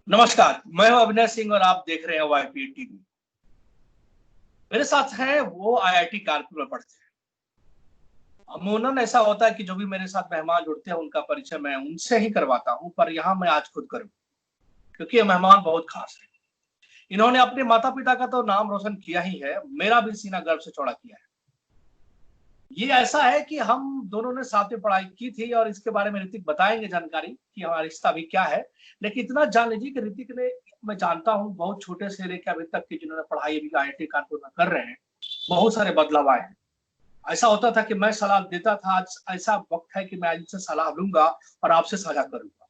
नमस्कार, मैं हूं अविनाश सिंह और आप देख रहे हैं वाईपी टीवी। मेरे साथ हैं वो आईआईटी कानपुर में पढ़ते हैं। अमूमन ऐसा होता है कि जो भी मेरे साथ मेहमान जुड़ते हैं उनका परिचय मैं उनसे ही करवाता हूं, पर यहाँ मैं आज खुद करूं क्योंकि ये मेहमान बहुत खास है। इन्होंने अपने माता पिता का तो नाम रोशन किया ही है, मेरा भी सीना गर्व से चौड़ा किया है। ये ऐसा है कि हम दोनों ने साथ में पढ़ाई की थी और इसके बारे में ऋतिक बताएंगे जानकारी कि हमारा रिश्ता अभी क्या है। लेकिन इतना जान लीजिए कि ऋतिक ने, मैं जानता हूँ बहुत छोटे से लेकर अभी तक की जिन्होंने पढ़ाई अभी आईआईटी कानपुर में कर रहे हैं, बहुत सारे बदलाव आए हैं। ऐसा होता था कि मैं सलाह देता था, आज ऐसा वक्त है कि मैं इनसे सलाह लूंगा और आपसे साझा करूंगा।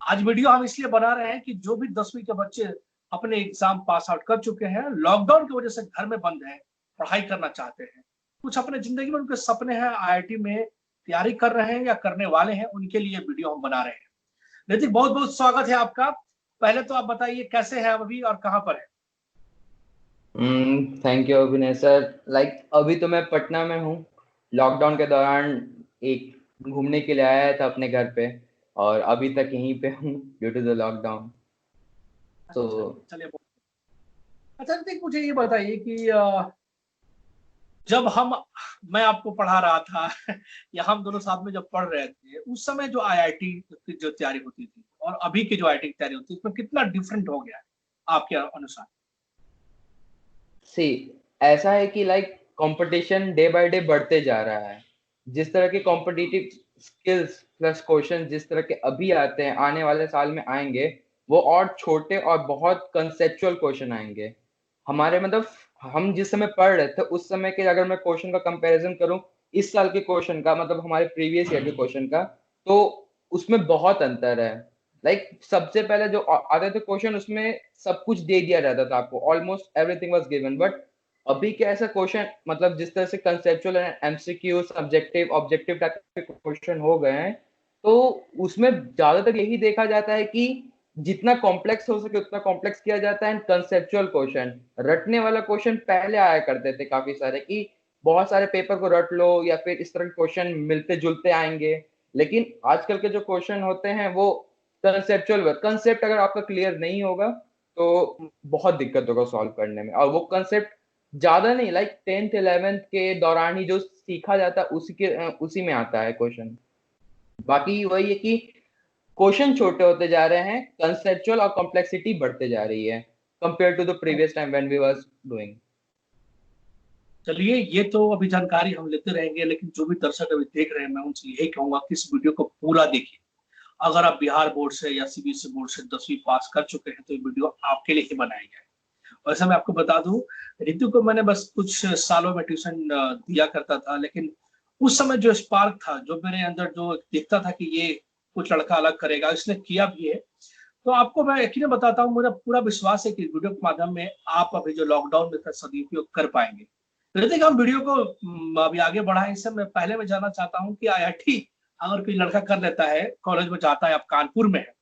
आज वीडियो हम इसलिए बना रहे हैं कि जो भी 10वीं के बच्चे अपने एग्जाम पास आउट कर चुके हैं, लॉकडाउन की वजह से घर में बंद हैं, पढ़ाई करना चाहते हैं, कुछ अपने जिंदगी में उनके सपने हैं, आईआईटी में तैयारी कर रहे हैं या करने वाले हैं, उनके लिए वीडियो हम बना रहे हैं। ऋतिक, बहुत बहुत स्वागत है आपका। पहले तो आप बताइए कैसे हैं अभी और कहाँ पर है। थैंक यू अभिनय सर। अभी तो मैं पटना में हूँ। लॉकडाउन के दौरान एक घूमने के लिए आया था अपने घर पे, और अभी तक यहीं पे हूँ ड्यू टू द लॉकडाउन। तो अच्छा, चलिए। अच्छा ऋतिक, मुझे ये बताइए कि जब मैं आपको पढ़ा रहा था या हम दोनों साथ में जब पढ़ रहे थे, उस समय जो आईआईटी की जो तैयारी होती थी और अभी की जो आईआईटी की तैयारी होती है, उसमें कितना डिफरेंट हो गया है आपके अनुसार। सी ऐसा है कि कंपटीशन डे बाय डे बढ़ते जा रहा है। जिस तरह के कॉम्पिटिटिव स्किल्स प्लस क्वेश्चन जिस तरह के अभी आते हैं, आने वाले साल में आएंगे, वो और छोटे और बहुत कंसेप्चुअल क्वेश्चन आएंगे। हमारे मतलब हम जिस समय पढ़ रहे थे उस समय के अगर मैं क्वेश्चन का कंपैरिजन करूं इस साल के क्वेश्चन का, मतलब हमारे प्रीवियस ईयर के क्वेश्चन का, तो उसमें बहुत अंतर है। सबसे पहले जो आते थे क्वेश्चन, उसमें सब कुछ दे दिया जाता था आपको, almost everything was given. But अभी क्या ऐसा क्वेश्चन, मतलब जिस तरह से conceptual and MCQ subjective objective type के क्वेश्चन हो गए हैं, तो उसमें ज्यादातर यही देखा जाता है कि जितना कॉम्प्लेक्स हो सके उतना कॉम्प्लेक्स किया जाता है। एंड कंसेप्चुअल क्वेश्चन, रटने वाला क्वेश्चन पहले आया करते थे काफी सारे, कि बहुत सारे पेपर को रट लो या फिर इस तरह के क्वेश्चन मिलते जुलते आएंगे। लेकिन आजकल के जो क्वेश्चन होते हैं वो कंसेप्चुअल, कंसेप्ट अगर आपका क्लियर नहीं होगा तो बहुत दिक्कत होगा सॉल्व करने में। और वो कंसेप्ट ज्यादा नहीं, 10th 11th के दौरान ही जो सीखा जाता है उसी में आता है क्वेश्चन। बाकी वही है कि क्वेश्चन छोटे होते जा रहे हैं, कंसेप्चुअल और कॉम्प्लेक्सिटी बढ़ते जा रही है compare to the previous time when we was doing. चलिए, ये तो अभी जानकारी हम लेते रहेंगे, लेकिन जो भी दर्शक अभी देख रहे हैं, मैं उनसे यही कहूंगा कि इस वीडियो को पूरा देखिए। अगर आप बिहार बोर्ड से या सीबीएसई बोर्ड से 10वीं पास कर चुके हैं तो ये वीडियो आपके लिए ही बनाया गया है। वैसे मैं आपको बता दूं, रितु को मैंने बस कुछ सालों में ट्यूशन दिया करता था, लेकिन उस समय जो स्पार्क था, जो मेरे अंदर जो दिखता था कि ये कुछ लड़का अलग करेगा, इसने किया भी है। तो आपको मैं यकीन बताता हूँ, मुझे पूरा विश्वास है कि वीडियो के माध्यम में आप अभी जो लॉकडाउन में सदुपयोग कर पाएंगे। ऋतिक, हम वीडियो को अभी आगे बढ़ाएं, इससे मैं पहले मैं जानना चाहता हूँ कि आईआईटी अगर कोई लड़का कर लेता है, कॉलेज में जाता है, आप कानपुर में है,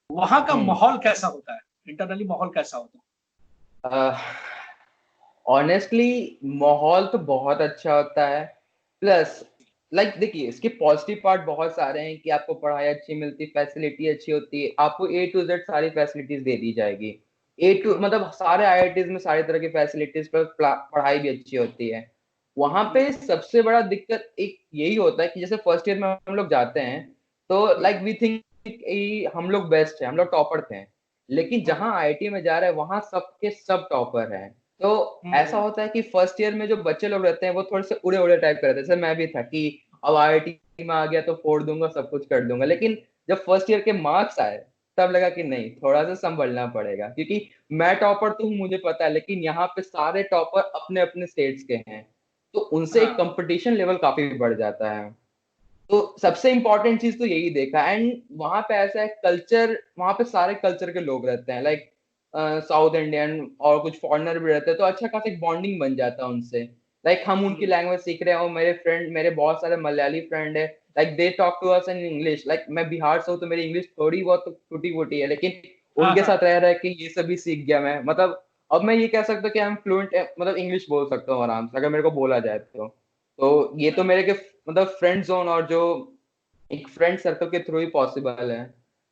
वहां का हम्म माहौल कैसा होता है, इंटरनली माहौल कैसा होता ऑनेस्टली माहौल तो बहुत अच्छा होता है। प्लस देखिए, इसके पॉजिटिव पार्ट बहुत सारे हैं कि आपको पढ़ाई अच्छी मिलती, फैसिलिटी अच्छी होती है, आपको ए टू जेड सारी फैसिलिटीज दे दी जाएगी। ए टू मतलब सारे आईआईटीज में सारी तरह की फैसिलिटीज प्लस पढ़ाई भी अच्छी होती है। वहां पे है। सबसे बड़ा दिक्कत एक यही होता है कि जैसे फर्स्ट ईयर में हम लोग जाते हैं तो वी थिंक हम लोग बेस्ट है, हम लोग टॉपर थे। लेकिन जहां आईआईटी में जा रहे हैं वहां सबके सब टॉपर हैं। तो ऐसा होता है कि फर्स्ट ईयर में जो बच्चे लोग रहते हैं वो थोड़े से उड़े उड़े टाइप के रहते हैं। जैसे मैं भी था कि अब आईआईटी में आ गया तो फोड़ दूंगा, सब कुछ कर दूंगा। लेकिन जब फर्स्ट ईयर के मार्क्स आए तब लगा कि नहीं, थोड़ा सा संभलना पड़ेगा, क्योंकि मैं टॉपर तो हूँ मुझे पता है, लेकिन यहाँ पे सारे टॉपर अपने अपने स्टेट्स के हैं, तो उनसे एक हाँ। कंपटीशन लेवल काफी बढ़ जाता है। तो सबसे इंपॉर्टेंट चीज तो यही देखा। एंड वहां पे ऐसा है कल्चर, वहां पे सारे कल्चर के लोग रहते हैं, साउथ इंडियन और कुछ फॉरेनर भी रहते हैं, तो अच्छा खासा एक बॉन्डिंग बन जाता है उनसे। हम उनकी लैंग्वेज सीख रहे हैं, और मेरे बहुत सारे मलयाली फ्रेंड है, they talk to us in English. मैं बिहार से हूँ तो मेरी इंग्लिश थोड़ी बहुत टूटी फूटी है, लेकिन हाँ। उनके हाँ। साथ रह रहे कि ये सभी सीख गया मैं। मतलब अब मैं ये कह सकता हूँ कि हम फ्लुएंट, मतलब इंग्लिश बोल सकता हूँ आराम से अगर मेरे को बोला जाए तो ये तो मेरे के मतलब फ्रेंड जोन और जो एक फ्रेंड सर्कल के थ्रू ही पॉसिबल है।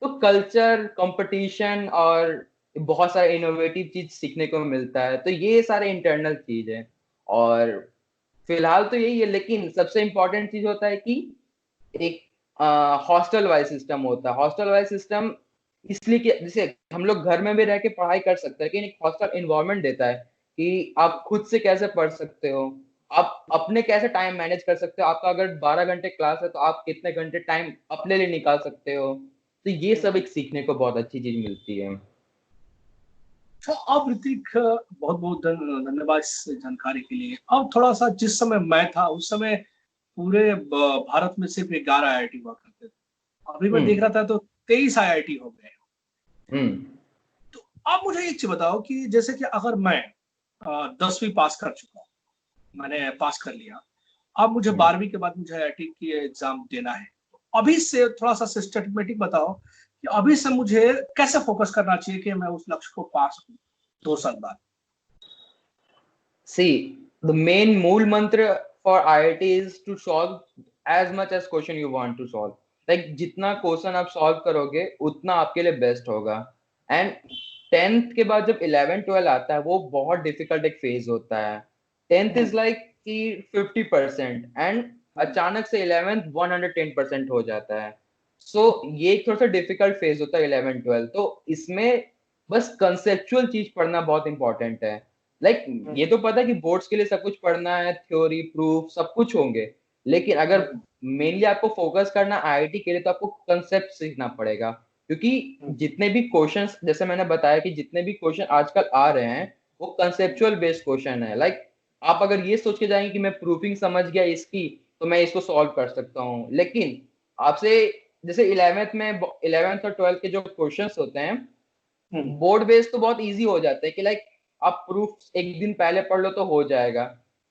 तो कल्चर, कंपटीशन और बहुत सारा इनोवेटिव चीज सीखने को मिलता है। तो ये सारे इंटरनल चीज है, और फिलहाल तो यही है। लेकिन सबसे इम्पोर्टेंट चीज होता है कि एक हॉस्टल वाइज सिस्टम होता है। हॉस्टल वाइज सिस्टम इसलिए कि जैसे हम लोग घर में भी रह के पढ़ाई कर सकते हैं, लेकिन एक हॉस्टल इन्वायरमेंट देता है कि आप खुद से कैसे पढ़ सकते हो, आप अपने कैसे टाइम मैनेज कर सकते हो। आपका अगर 12 घंटे क्लास है तो आप कितने घंटे टाइम अपने लिए निकाल सकते हो। तो ये सब एक सीखने को बहुत अच्छी चीज मिलती है। तो अब ऋतिक, बहुत बहुत धन्यवाद इस जानकारी के लिए। अब थोड़ा सा, जिस समय मैं था उस समय पूरे भारत में सिर्फ 11 IIT हुआ करते थे। अभी मैं देख हम्म। रहा था तो 23 IIT हो गए। हम्म। तो आप मुझे एक चीज बताओ कि जैसे कि अगर मैं 10वीं पास कर चुका हूँ, मैंने पास कर लिया, अब मुझे हम्म। 12वीं के बाद मुझे IIT की एग्जाम देना है। तो अभी से थोड़ा सा सिस्टमेटिक बताओ कि अभी से मुझे कैसे फोकस करना चाहिए कि मैं उस लक्ष्य को पा सकूं 2 साल बाद। See, the main मूल मंत्र for IIT is to solve as much as question you want to solve. Like जितना क्वेश्चन आप सॉल्व करोगे उतना आपके लिए बेस्ट होगा। एंड 10th के बाद जब 11 12 आता है वो बहुत डिफिकल्ट एक फेज होता है। 10th इज लाइक कि 50% एंड अचानक से 11th 110% हो जाता है। सो ये एक थोड़ा सा डिफिकल्ट फेज होता है 11 12। तो इसमें बस कंसेप्चुअल चीज पढ़ना बहुत इंपॉर्टेंट है। लाइक ये तो पता है कि बोर्ड्स के लिए सब कुछ पढ़ना है, थ्योरी प्रूफ सब कुछ होंगे, लेकिन अगर मेनली आपको फोकस करना आईआईटी के लिए तो आपको कंसेप्ट सीखना पड़ेगा। क्योंकि जितने भी क्वेश्चंस, जैसे मैंने बताया कि जितने भी क्वेश्चन आजकल आ रहे हैं वो कंसेप्चुअल बेस्ड क्वेश्चन है। लाइक आप अगर ये सोच के जाएंगे कि मैं प्रूफिंग समझ गया इसकी तो मैं इसको सॉल्व कर सकता हूँ, लेकिन आपसे जैसे 11th और 12th के जो क्वेश्चंस होते हैं बोर्ड बेस्ड तो बहुत इजी हो जाता है कि लाइक आप प्रूफ एक दिन पहले पढ़ लो तो हो जाएगा।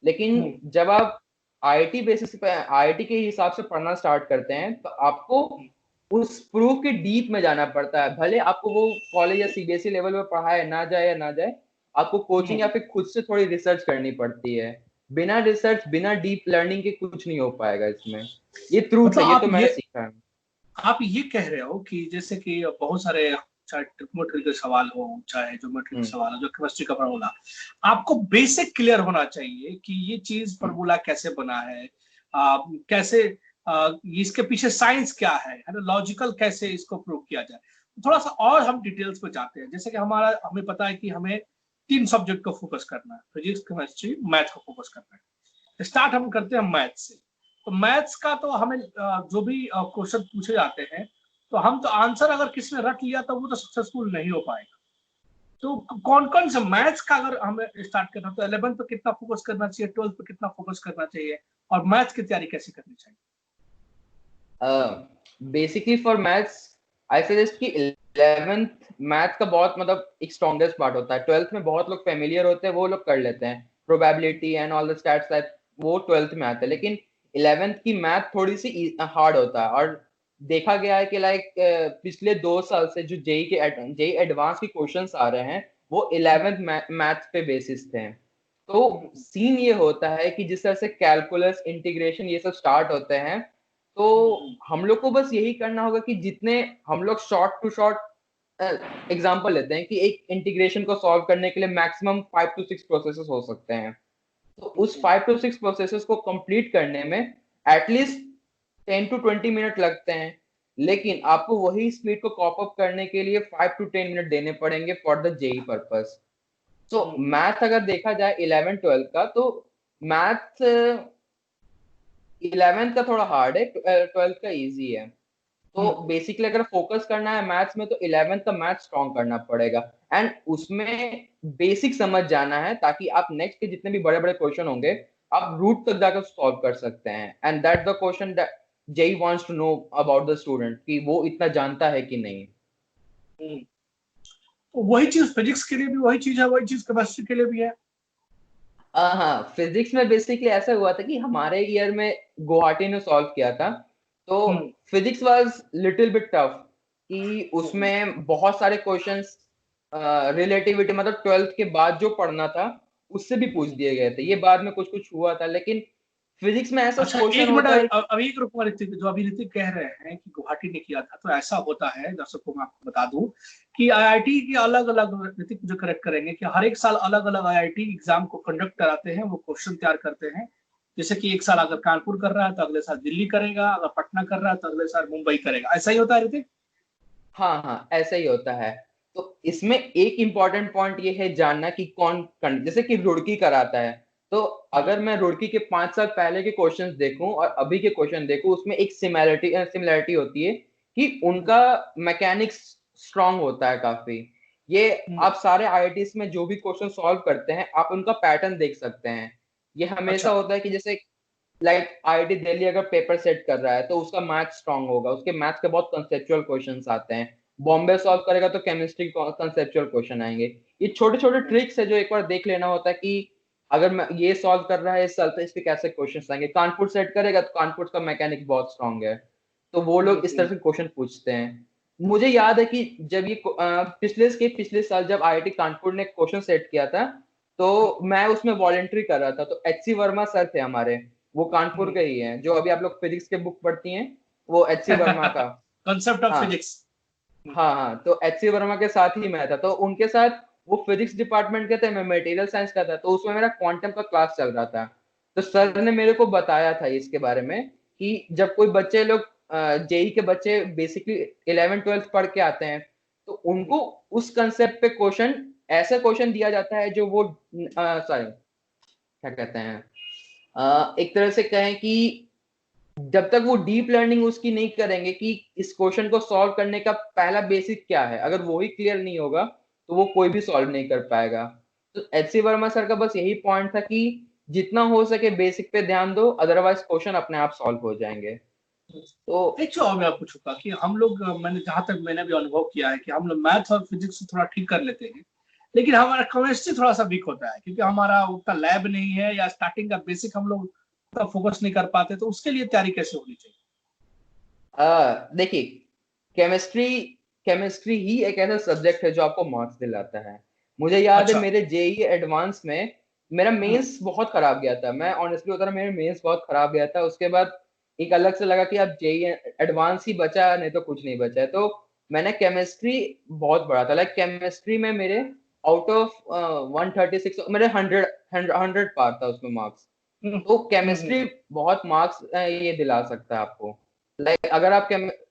लेकिन जब आप आईआईटी बेसिस पे आईआईटी के हिसाब से पढ़ना स्टार्ट करते हैं तो आपको उस प्रूफ के डीप में जाना पड़ता है। भले आपको वो कॉलेज या सीबीएसई लेवल पे पढ़ाए ना जाए या ना जाए, आपको कोचिंग या फिर खुद से थोड़ी रिसर्च करनी पड़ती है। बिना रिसर्च बिना डीप लर्निंग के कुछ नहीं हो पाएगा इसमें। ये ट्रूथ मतलब है, ये तो मैंने सीखा है। आप ये कह रहे हो कि जैसे कि बहुत सारे, चाहे ट्रिग्नोमेट्री के सवाल हो, चाहे ज्योमेट्री के हम्म। सवाल हो, जो केमिस्ट्री का फॉर्मूला, आपको बेसिक क्लियर होना चाहिए कि ये चीज फॉर्मूला कैसे बना है, कैसे, इसके पीछे साइंस क्या है ना, लॉजिकल कैसे इसको प्रूव किया जाए। थोड़ा सा और हम डिटेल्स पे जाते हैं। जैसे कि हमें पता है कि हमें 3 सब्जेक्ट को फोकस करना है, फिजिक्स केमिस्ट्री मैथ को फोकस करना है। स्टार्ट हम करते हैं मैथ से। तो मैथ्स का तो हमें जो भी क्वेश्चन पूछे जाते हैं, तो हम तो आंसर अगर किसी ने रख लिया तो वो तो सक्सेसफुल नहीं हो पाएगा। तो कौन कौन से मैथ्स का अगर हमें स्टार्ट करना, तो 11th पे कितना फोकस करना चाहिए, 12th पे कितना फोकस करना चाहिए, और मैथ्स की तैयारी कैसे करनी चाहिए? Basically for maths I suggest कि 11th मैथ का बहुत मतलब एक स्ट्रॉन्गेस्ट पार्ट होता है। 12th में बहुत लोग फेमिलियर होते हैं, वो लोग कर लेते हैं probability and all the stats type, वो 12th में आता है। लेकिन 11th की मैथ थोड़ी सी हार्ड होता है। और देखा गया है कि लाइक पिछले 2 साल से जो जेई एडवांस के क्वेश्चंस आ रहे हैं वो 11th मैथ पे बेसिस थे। तो सीन ये होता है कि जिस तरह से कैलकुलस इंटीग्रेशन ये सब स्टार्ट होते हैं, तो हम लोग को बस यही करना होगा कि जितने हम लोग शॉर्ट टू शॉर्ट एग्जांपल लेते हैं कि एक इंटीग्रेशन को सॉल्व करने के लिए मैक्सिमम 5 to 6 प्रोसेसेस हो सकते हैं। तो उस 5 to 6 प्रोसेसेस को कंप्लीट करने में एटलीस्ट 10 to 20 मिनट लगते हैं। लेकिन आपको वही स्पीड को कॉप अप करने के लिए 5 to 10 मिनट देने पड़ेंगे फॉर द जेई पर्पस। तो मैथ अगर देखा जाए 11 12 का, तो मैथ 11th का थोड़ा हार्ड है, 12th का इजी है। तो बेसिकली अगर फोकस करना है मैथ्स में तो 11th का मैथ स्ट्रॉन्ग करना पड़ेगा। एंड उसमें बेसिक समझ जाना है ताकि आप नेक्स्ट के जितने भी बड़े बड़े क्वेश्चन होंगे आप रूट तक जाकर सॉल्व कर सकते हैं। And that the question that JEE wants to know about the student कि वो इतना जानता है कि नहीं। तो वही चीज फिजिक्स के लिए भी वही चीज है, वही चीज केमिस्ट्री के लिए भी है। हाँ, फिजिक्स में बेसिकली ऐसा हुआ था कि हमारे ईयर में गुवाहाटी ने सॉल्व किया था। तो physics was little bit tough कि उसमें बहुत सारे क्वेश्चंस रिलेटिविटी मतलब 12th के बाद जो पढ़ना था उससे भी पूछ दिए गए थे। ये बाद में कुछ कुछ हुआ था, लेकिन फिजिक्स में ऐसा अच्छा क्वेश्चन एक मिनट, होता है। अभी एक रुको ऋतिक, जो अभी ऋतिक कह रहे हैं कि गुवाहाटी ने किया था, तो ऐसा होता है, दर्शकों को मैं आपको बता दूं कि आईआईटी की अलग अलग, ऋतिक मुझे करेक्ट करेंगे, कि हर एक साल अलग अलग आईआईटी एग्जाम को कंडक्ट कराते हैं, वो क्वेश्चन तैयार करते हैं। जैसे कि एक साल अगर कानपुर कर रहा है तो अगले साल दिल्ली करेगा, अगर पटना कर रहा है तो अगले साल मुंबई करेगा, ऐसा ही होता है ऋतिक? हाँ हाँ, ऐसा ही होता है। तो इसमें एक इम्पॉर्टेंट पॉइंट ये है जानना कि जैसे कि रुड़की कराता है, तो अगर मैं रुड़की के 5 साल पहले के क्वेश्चंस देखूं और अभी के क्वेश्चन देखूं, उसमें एक सिमिलैरिटी होती है कि उनका मैकेनिक्स स्ट्रांग होता है काफी। ये आप सारे आईआईटीज में जो भी क्वेश्चन सॉल्व करते हैं, आप उनका पैटर्न देख सकते हैं। ये हमेशा अच्छा। होता है कि जैसे लाइक आईआईटी दिल्ली अगर पेपर सेट कर रहा है तो उसका मैथ्स स्ट्रांग होगा, उसके मैथ्स के बहुत कंसेप्चुअल क्वेश्चंस आते हैं। बॉम्बे सॉल्व करेगा तो केमिस्ट्री कंसेप्चुअल क्वेश्चन आएंगे। ये छोटे छोटे ट्रिक्स है जो एक बार देख लेना होता है कि अगर मैं ये सॉल्व कर रहा है इस साल तो इस पे कैसे क्वेश्चन आएंगे। कानपुर सेट करेगा तो कानपुर का मैकेनिक बहुत स्ट्रांग है, तो वो लोग इस तरह से क्वेश्चन पूछते हैं। मुझे याद है कि जब ये पिछले साल जब आईआईटी कानपुर ने क्वेश्चन सेट किया था, तो मैं उसमें वॉलेंट्री कर रहा था। तो एच सी वर्मा सर थे हमारे, वो कानपुर के ही हैं, जो अभी आप लोग फिजिक्स के बुक पढ़ती हैं, वो एच सी वर्मा का। कंसेप्ट ऑफ हाँ फिजिक्स। हाँ हाँ, तो एच सी वर्मा के साथ ही मैं था, तो उनके साथ वो फिजिक्स डिपार्टमेंट के थे, मैं मटेरियल साइंस का था, तो उसमें मेरा क्वांटम का क्लास चल रहा था। तो सर ने मेरे को बताया था इसके बारे में कि जब कोई बच्चे लोग जेई के बच्चे बेसिकली 11th 12th पढ़ के आते हैं, तो उनको उस कंसेप्ट पे क्वेश्चन, ऐसा क्वेश्चन दिया जाता है जो वो सॉरी क्या कहते हैं, एक तरह से कहें कि जब तक वो डीप लर्निंग उसकी नहीं करेंगे कि इस क्वेश्चन को सॉल्व करने का पहला बेसिक क्या है, अगर वो ही क्लियर नहीं होगा तो वो कोई भी सॉल्व नहीं कर पाएगा। तो एच सी वर्मा सर का बस यही पॉइंट था कि जितना हो सके बेसिक पे ध्यान दो, अदरवाइज क्वेश्चन अपने आप सॉल्व हो जाएंगे। तो एक चीज और मैं आपको पूछूंगा कि हम लोग, मैंने जहां तक मैंने भी अनुभव किया है कि हम लोग मैथ और फिजिक्स से थोड़ा ठीक कर लेते हैं, लेकिन हमारा केमिस्ट्री थोड़ा सा वीक होता है, क्योंकि हमारा उतना लैब नहीं है, या स्टार्टिंग का बेसिक हम लोग उतना फोकस नहीं कर पाते, तो उसके लिए तैयारी कैसे होनी चाहिए? देखिए, केमिस्ट्री केमिस्ट्री ही एक ऐसा सब्जेक्ट है जो आपको मार्क्स दिलाता है। मुझे याद है अच्छा। मेरे जेई एडवांस में मेरा मेंस बहुत खराब गया था, मैं ऑनेस्टली बता रहा हूं, मेरा मेंस बहुत खराब गया था। उसके बाद एक अलग से लगा कि अब जेई एडवांस ही बचा, नहीं तो कुछ नहीं बचा है। तो मैंने केमिस्ट्री बहुत पढ़ा था, लाइक केमिस्ट्री में मेरे आउट ऑफ 136 मेरे 100 पार था उसमें मार्क्स। हम्म। तो हम्म। केमिस्ट्री बहुत मार्क्स ये दिला सकता है आपको। लाइक अगर आप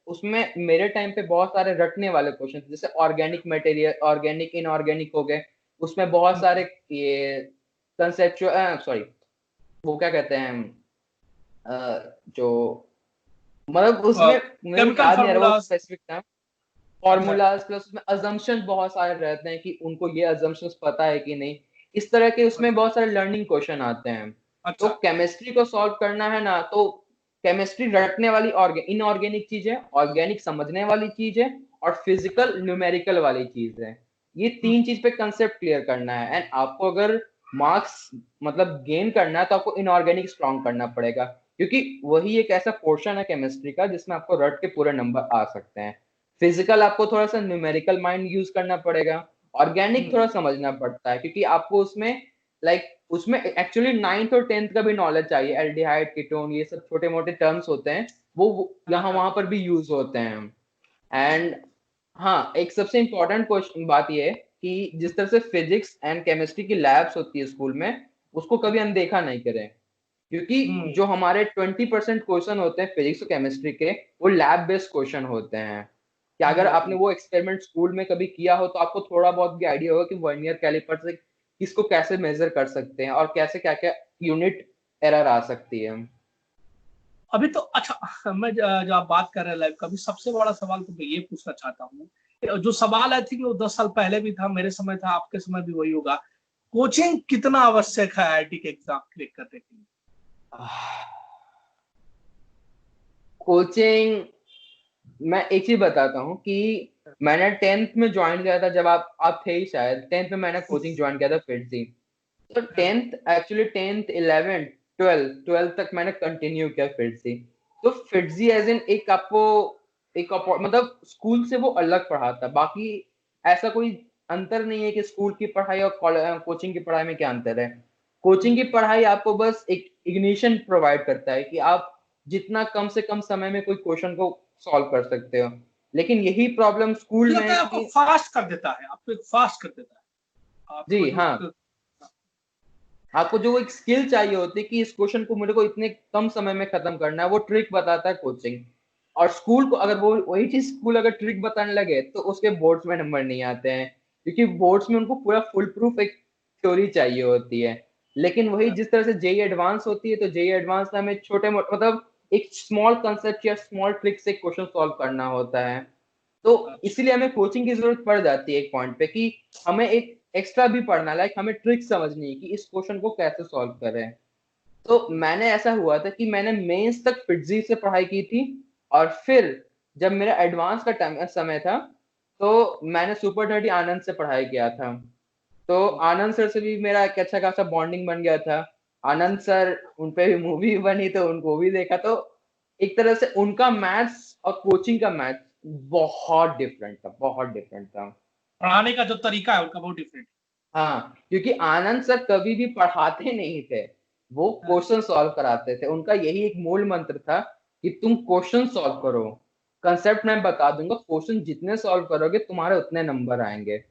उसमें मेरे टाइम पे बहुत सारे रटने वाले क्वेश्चन, जैसे ऑर्गेनिक मटेरियल, ऑर्गेनिक इनऑर्गेनिक हो गए, उसमें बहुत सारे ये कंसेप्चुअल सॉरी वो क्या कहते हैं, जो मतलब उसमें मुझे केमिकल याद नहीं आ रहा वो फार्मूलाज। स्पेसिफिक था। अच्छा। फॉर्मूलाज प्लस उसमें अजम्पशन बहुत सारे रहते हैं कि उनको ये अजम्पशंस पता है कि नहीं, इस तरह के उसमें बहुत सारे लर्निंग क्वेश्चन आते हैं। तो अच्छा। केमिस्ट्री को सॉल्व करना है ना, तो केमिस्ट्री रटने वाली इनऑर्गेनिक चीज है, ऑर्गेनिक समझने वाली चीज है, और फिजिकल न्यूमेरिकल वाली चीज है। ये तीन चीज पे कंसेप्ट क्लियर करना है। एंड आपको अगर मार्क्स मतलब गेन करना है तो आपको इनऑर्गेनिक स्ट्रॉन्ग करना पड़ेगा, क्योंकि वही एक ऐसा पोर्शन है केमिस्ट्री का जिसमें आपको रट के पूरे नंबर आ सकते हैं। फिजिकल आपको थोड़ा सा न्यूमेरिकल माइंड यूज करना पड़ेगा। ऑर्गेनिक थोड़ा समझना पड़ता है क्योंकि आपको उसमें लाइक उसमें एक्चुअली 9th और 10th का भी नॉलेज चाहिए। एल्डिहाइड, कीटोन, ये सब छोटे मोटे टर्म्स होते हैं, वो यहाँ वहां पर भी यूज होते हैं। एंड हाँ, एक सबसे इम्पोर्टेंट क्वेश्चन बात ये है कि जिस तरह से फिजिक्स एंड केमिस्ट्री की लैब्स होती है स्कूल में, उसको कभी अनदेखा नहीं करें, क्योंकि जो हमारे 20% क्वेश्चन होते हैं फिजिक्स और केमिस्ट्री के, वो लैब बेस्ड क्वेश्चन होते हैं। कि अगर आपने वो एक्सपेरिमेंट स्कूल में कभी किया हो तो आपको थोड़ा बहुत भी आइडिया होगा कि वर्नियर कैलिपर से किसको कैसे मेजर कर सकते हैं और कैसे क्या क्या यूनिट एरर आ सकती है। अभी तो अच्छा, मैं जो आप बात कर रहे हैं लाइव का, भी सबसे बड़ा सवाल तो मैं ये पूछना चाहता हूँ, जो सवाल आई थिंक वो 10 साल पहले भी था, मेरे समय था, आपके समय भी वही होगा, कोचिंग कितना आवश्यक है आईआईटी के एग्जाम क्लिक करने के लिए? कोचिंग, मैं एक चीज बताता हूँ कि मैंने 10th में ज्वाइन किया था, जब आप थे ही शायद, 10th में मैंने कोचिंग ज्वाइन किया था फिर से। तो 10th actually 10th 11th 12th तक मैंने कंटिन्यू किया फिर से। तो फिटजी एज इन एक आपको मतलब स्कूल से वो अलग पढ़ाता, बाकी ऐसा कोई अंतर नहीं है कि स्कूल की पढ़ाई और कोचिंग की पढ़ाई में क्या अंतर है। कोचिंग की पढ़ाई आपको बस एक इग्निशन प्रोवाइड करता है कि आप जितना कम से कम समय में कोई क्वेश्चन को सॉल्व कर सकते हो, लेकिन यही प्रॉब्लम स्कूल में है आपको कि फास्ट कर देता है, आपको एक फास्ट कर देता है, आपको जी जो हाँ, आपको जो एक स्किल चाहिए होती है कि इस क्वेश्चन को मेरे को इतने कम समय में खत्म करना है, वो ट्रिक बताता है कोचिंग। और स्कूल को अगर वो वही चीज स्कूल अगर ट्रिक बताने लगे तो उसके बोर्ड्स में नंबर नहीं आते हैं, क्योंकि बोर्ड्स में उनको पूरा फुल प्रूफ एक थ्योरी चाहिए होती है। लेकिन वही जिस तरह से जेई एडवांस होती है, तो जेई एडवांस में हमें छोटे मोटे मतलब एक स्मॉल कंसेप्ट या स्मॉल ट्रिक से क्वेश्चन सॉल्व करना होता है। तो अच्छा, इसीलिए हमें कोचिंग की जरूरत पड़ जाती है एक पॉइंट पे कि हमें एक एक्स्ट्रा भी पढ़ना, लाइक हमें ट्रिक समझनी है कि इस क्वेश्चन को कैसे सॉल्व करें। तो मैंने ऐसा हुआ था कि मैंने मेंस तक फिटजी से पढ़ाई की थी, और फिर जब मेरा एडवांस का टाइम समय था तो मैंने सुपर 30 आनंद से पढ़ाई किया था। तो आनंद सर से भी मेरा एक अच्छा खासा बॉन्डिंग बन गया था। आनंद सर, उन पे भी मूवी बनी तो उनको भी देखा, तो एक तरह से उनका मैथ्स और कोचिंग का मैथ्स बहुत डिफरेंट था, बहुत डिफरेंट था। पढ़ाने का जो तरीका है उनका बहुत डिफरेंट हाँ, क्योंकि आनंद सर कभी भी पढ़ाते नहीं थे, वो है। क्वेश्चन सॉल्व कराते थे। उनका यही एक मूल मंत्र था कि तुम क्वेश्चन सॉल्व करो, कंसेप्ट मैं बता दूंगा, क्वेश्चन जितने सॉल्व करोगे तुम्हारे उतने नंबर आएंगे।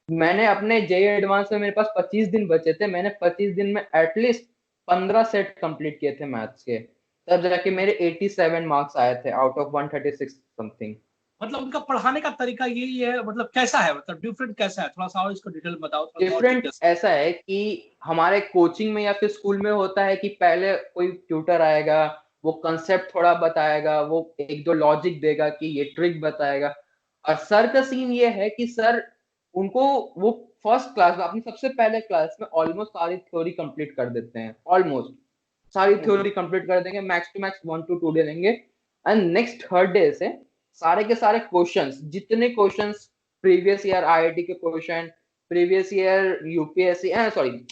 मैंने अपने जेई एडवांस में मेरे पास 25 दिन बचे थे, मैंने 25 दिन में एटलीस्ट 15 सेट कंप्लीट किए थे मैथ्स के, तब जाके मेरे 87 मार्क्स आए थे आउट ऑफ 136 समथिंग। मतलब उनका पढ़ाने का तरीका यही है, मतलब कैसा है, मतलब डिफरेंट कैसा है, थोड़ा सा और इसको डिटेल में बताओ, थोड़ा सा और डिफरेंट डिटेल। ऐसा है कि हमारे कोचिंग में या फिर स्कूल में होता है कि पहले कोई ट्यूटर आएगा, वो कंसेप्ट थोड़ा बताएगा, वो एक दो लॉजिक देगा कि ये ट्रिक बताएगा। और सर का सीन ये है कि सर उनको वो फर्स्ट क्लास में अपनी सबसे पहले क्लास में ऑलमोस्ट सारी थ्योरी कंप्लीट कर देते हैं, ऑलमोस्ट सारी थ्योरी कंप्लीट कर देंगे, max to max 1 to 2 day लेंगे। एंड नेक्स्ट थर्ड डे से सारे के सारे क्वेश्चंस, जितने क्वेश्चंस प्रीवियस ईयर आईआईटी के question, previous year UPSC, sorry,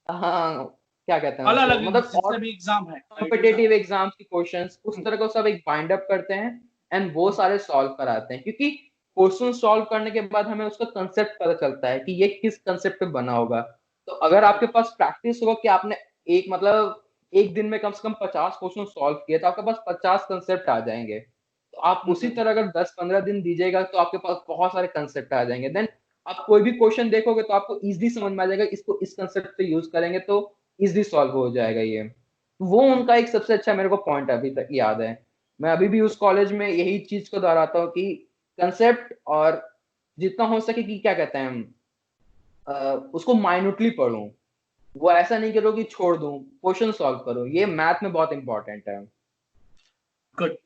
हाँ क्या कहते हैं अलग उसको, अलग मतलब जितने और भी एग्जाम है कॉम्पिटेटिव एग्जाम्स की क्वेश्चंस, उस तरह को सब एक बाइंड अप करते हैं एंड वो सारे सॉल्व कराते हैं। क्योंकि क्वेश्चन सॉल्व करने के बाद हमें उसका कंसेप्ट पता चलता है कि ये किस कंसेप्ट पे बना होगा। तो अगर आपके पास प्रैक्टिस होगा कि आपने एक मतलब एक दिन में कम से कम 50 क्वेश्चन सॉल्व किए, तो आपके पास 50 कंसेप्ट आ जाएंगे। तो आप उसी तरह अगर 10-15 दिन दीजिएगा तो आपके पास बहुत सारे कंसेप्ट आ जाएंगे। देन आप कोई भी क्वेश्चन देखोगे तो आपको इजीली समझ में आ जाएगा, इसको इस कंसेप्ट पे यूज करेंगे तो इजीली सॉल्व हो जाएगा ये। वो उनका एक सबसे अच्छा मेरे को पॉइंट अभी तक याद है। मैं अभी भी उस कॉलेज में यही चीज को दोहराता हूँ कि कंसेप्ट और जितना हो सके कि क्या कहते हैं उसको माइन्यूटली पढूं, वो ऐसा नहीं करो कि छोड़ दूं, क्वेश्चन सॉल्व करो, ये मैथ में बहुत इंपॉर्टेंट है। गुड।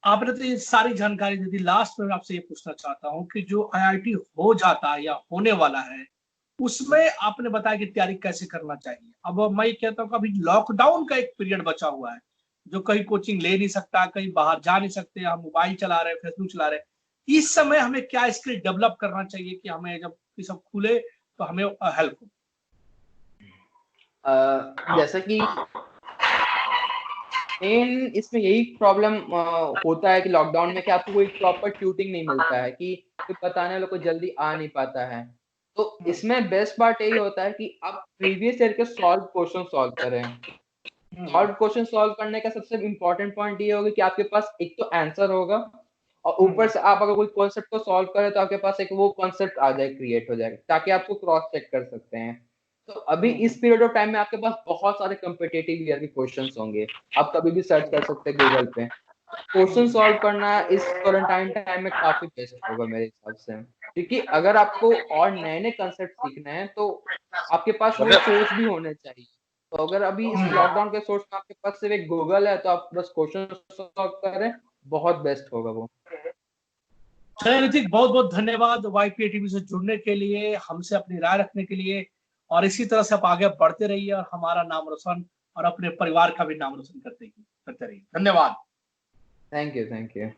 आपने तो ये सारी जानकारी दे दी। लास्ट में मैं आपसे ये पूछना चाहता हूँ कि जो आईआईटी हो जाता है या होने वाला है, उसमें आपने बताया कि तैयारी कैसे करना चाहिए। अब मैं ये कहता हूँ कि अभी लॉकडाउन का एक पीरियड बचा हुआ है, जो कहीं कोचिंग ले नहीं सकता, कहीं बाहर जा नहीं सकते, हम मोबाइल चला रहे हैं, फेसबुक चला रहे हैं। इस समय हमें क्या स्किल डेवलप करना चाहिए कि हमें जब ये सब खुले तो हमें हेल्प हो। जैसा कि मेन इसमें यही प्रॉब्लम होता है कि लॉकडाउन में कि आपको कोई प्रॉपर ट्यूटिंग नहीं मिलता है, कि कोई बताने वाला कोई जल्दी आ नहीं पाता है। तो इसमें बेस्ट पार्ट यही होता है कि आप प्रीवियस ईयर के सॉल्व क्वेश्चन सॉल्व करें। सॉल्व क्वेश्चन सॉल्व करने का सबसे इंपॉर्टेंट पॉइंट ये होगा कि आपके पास एक तो आंसर होगा, और ऊपर से आप अगर कोई कॉन्सेप्ट को सॉल्व करें तो आपके पास एक वो कॉन्सेप्ट आ जाए, क्रिएट हो जाए, ताकि आपको क्रॉस चेक कर सकते हैं। तो अभी इस पीरियड ऑफ टाइम में आपके पास बहुत सारे कॉम्पिटिटिव ईयर के क्वेश्चंस होंगे, आप कभी भी सर्च कर सकते हैं गूगल पे। क्वेश्चन सॉल्व करना इस क्वारंटाइन टाइम में काफी बेस्ट होगा मेरे हिसाब से, क्योंकि अगर आपको और नए नए कंसेप्ट सीखने हैं तो आपके पास वो सोर्स भी होने चाहिए। तो अगर अभी इस लॉकडाउन के सोर्स में आपके पास सिर्फ एक गूगल है तो आप बस क्वेश्चन सॉल्व करें, बहुत बेस्ट होगा वो। चलिए ऋतिक, बहुत बहुत धन्यवाद वाईपीए टीवी से जुड़ने के लिए, हमसे अपनी राय रखने के लिए। और इसी तरह से आप आगे बढ़ते रहिए और हमारा नाम रोशन और अपने परिवार का भी नाम रोशन करते रहिए। धन्यवाद। Thank you, thank you.